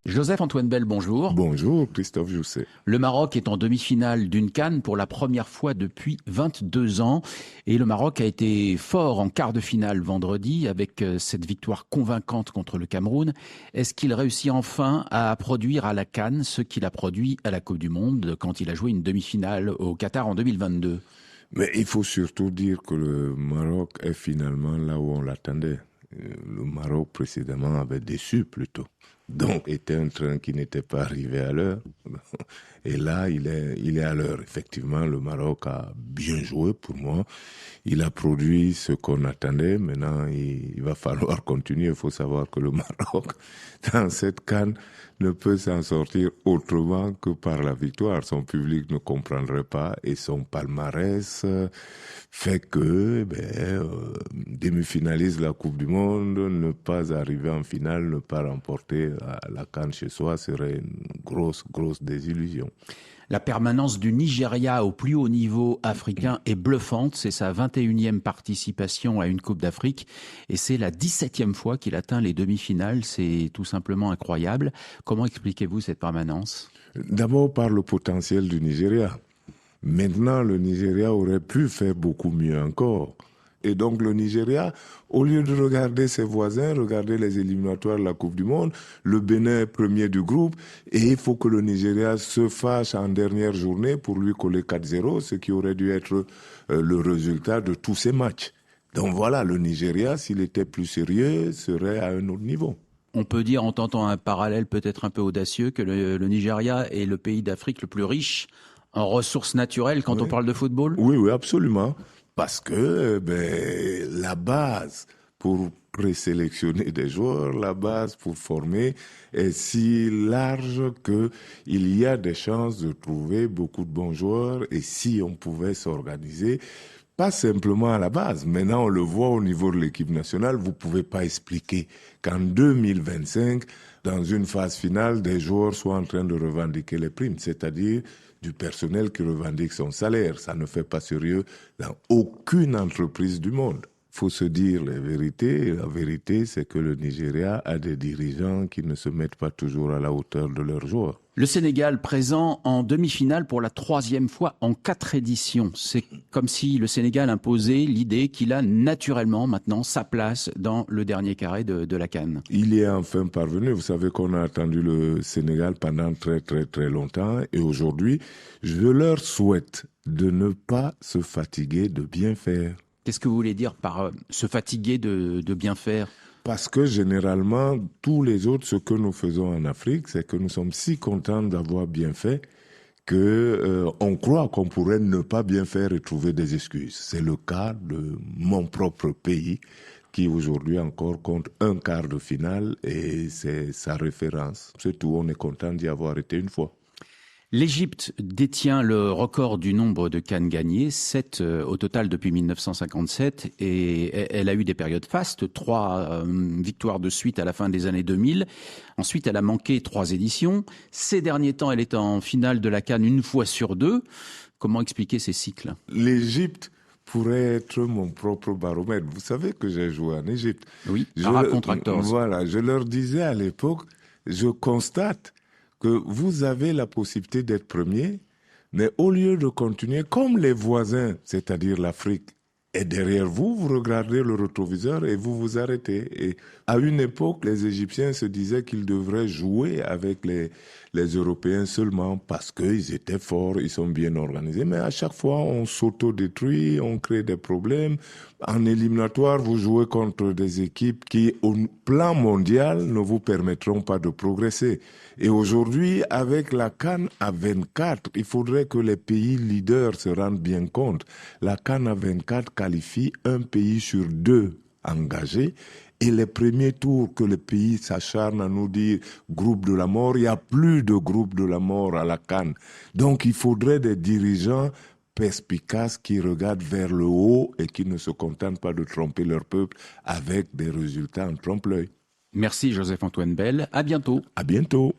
Joseph-Antoine Bell, bonjour. Bonjour, Christophe Jousset. Le Maroc est en demi-finale d'une CAN pour la première fois depuis 22 ans. Et le Maroc a été fort en quart de finale vendredi avec cette victoire convaincante contre le Cameroun. Est-ce qu'il réussit enfin à produire à la CAN ce qu'il a produit à la Coupe du Monde quand il a joué une demi-finale au Qatar en 2022 ? Mais il faut surtout dire que le Maroc est finalement là où on l'attendait. Le Maroc précédemment avait déçu plutôt. Donc, était un train qui n'était pas arrivé à l'heure. Et là, il est à l'heure. Effectivement, le Maroc a bien joué pour moi. Il a produit ce qu'on attendait. Maintenant, il va falloir continuer. Il faut savoir que le Maroc, dans cette CAN, ne peut s'en sortir autrement que par la victoire. Son public ne comprendrait pas et son palmarès fait que demi-finaliste de la Coupe du Monde, ne pas arriver en finale, ne pas remporter la CAN chez soi serait une grosse désillusion. La permanence du Nigeria au plus haut niveau africain est bluffante. C'est sa 21e participation à une Coupe d'Afrique et c'est la 17e fois qu'il atteint les demi-finales. C'est tout simplement incroyable. Comment expliquez-vous cette permanence ? D'abord par le potentiel du Nigeria. Maintenant, le Nigeria aurait pu faire beaucoup mieux encore. Et donc le Nigeria, au lieu de regarder ses voisins, regarder les éliminatoires de la Coupe du Monde, le Bénin est premier du groupe, et il faut que le Nigeria se fâche en dernière journée pour lui coller 4-0, ce qui aurait dû être le résultat de tous ces matchs. Donc voilà, le Nigeria, s'il était plus sérieux, serait à un autre niveau. On peut dire, en tentant un parallèle peut-être un peu audacieux, que le Nigeria est le pays d'Afrique le plus riche en ressources naturelles quand on parle de football ? Oui, absolument. Parce que la base pour présélectionner des joueurs, la base pour former est si large qu'il y a des chances de trouver beaucoup de bons joueurs. Et si on pouvait s'organiser, pas simplement à la base, maintenant on le voit au niveau de l'équipe nationale, vous pouvez pas expliquer qu'en 2025, dans une phase finale, des joueurs soient en train de revendiquer les primes, c'est-à-dire du personnel qui revendique son salaire. Ça ne fait pas sérieux dans aucune entreprise du monde. Il faut se dire les vérités. La vérité, c'est que le Nigeria a des dirigeants qui ne se mettent pas toujours à la hauteur de leurs joueurs. Le Sénégal présent en demi-finale pour la 3e fois en 4 éditions. C'est comme si le Sénégal imposait l'idée qu'il a naturellement maintenant sa place dans le dernier carré de la CAN. Il y est enfin parvenu. Vous savez qu'on a attendu le Sénégal pendant très longtemps. Et aujourd'hui, je leur souhaite de ne pas se fatiguer de bien faire. Qu'est-ce que vous voulez dire par se fatiguer de bien faire ? Parce que généralement, tous les autres, ce que nous faisons en Afrique, c'est que nous sommes si contents d'avoir bien fait que on croit qu'on pourrait ne pas bien faire et trouver des excuses. C'est le cas de mon propre pays qui aujourd'hui encore compte un quart de finale et c'est sa référence. C'est tout, on est content d'y avoir été une fois. L'Égypte détient le record du nombre de CAN gagnées, 7 au total depuis 1957, et elle a eu des périodes fastes, 3 victoires de suite à la fin des années 2000. Ensuite, elle a manqué 3 éditions. Ces derniers temps, elle est en finale de la CAN une fois sur 2. Comment expliquer ces cycles ? L'Égypte pourrait être mon propre baromètre. Vous savez que j'ai joué en Égypte. Oui, Para-Contractors. Voilà, je leur disais à l'époque, je constate que vous avez la possibilité d'être premier, mais au lieu de continuer comme les voisins, c'est-à-dire l'Afrique, est derrière vous, vous regardez le rétroviseur et vous vous arrêtez. Et à une époque, les Égyptiens se disaient qu'ils devraient jouer avec les Européens seulement parce qu'ils étaient forts, ils sont bien organisés. Mais à chaque fois, on s'auto-détruit, on crée des problèmes. En éliminatoire, vous jouez contre des équipes qui, au plan mondial, ne vous permettront pas de progresser. Et aujourd'hui, avec la CAN à 24, il faudrait que les pays leaders se rendent bien compte. La CAN à 24 qualifie un pays sur 2 engagés. Et les premiers tours que le pays s'acharne à nous dire groupe de la mort, il n'y a plus de groupe de la mort à la CAN. Donc il faudrait des dirigeants perspicaces qui regardent vers le haut et qui ne se contentent pas de tromper leur peuple avec des résultats en trompe-l'œil. Merci Joseph-Antoine Bell, à bientôt. À bientôt.